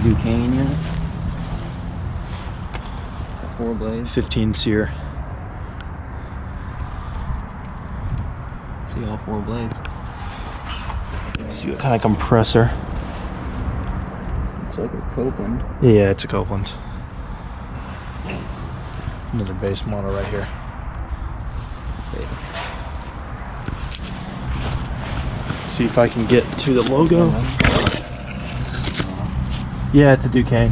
Ducane unit. 4 blades. 15 seer. See all 4 blades. See what kind of compressor. Looks like a Copeland. Yeah, it's a Copeland. Another base model right here. See if I can get to the logo. Yeah, it's a Ducane.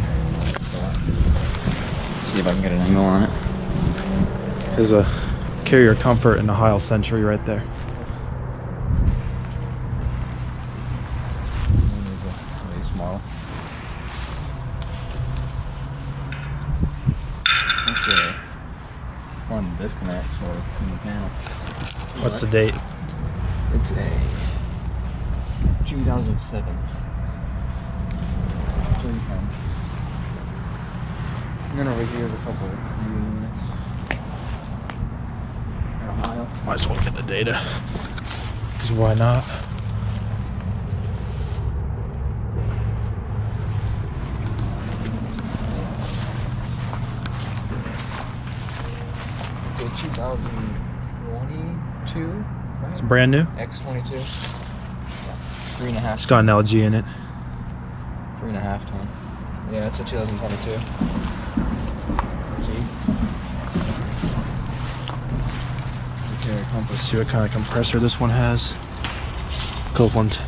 See if I can get an angle on it. There's a carrier comfort and a Heil Sentry right there. Base model. That's a one disconnect sort of in the panel. What's the date? It's a 2007. I'm gonna review a couple of units. Ohio. Might as well get the data. Because why not? It's a 2022, right? It's brand new. X22. 3.5. It's got an LG in it. 3.5 ton. Yeah, it's a 2022. Okay, let's see what kind of compressor this one has. Copeland.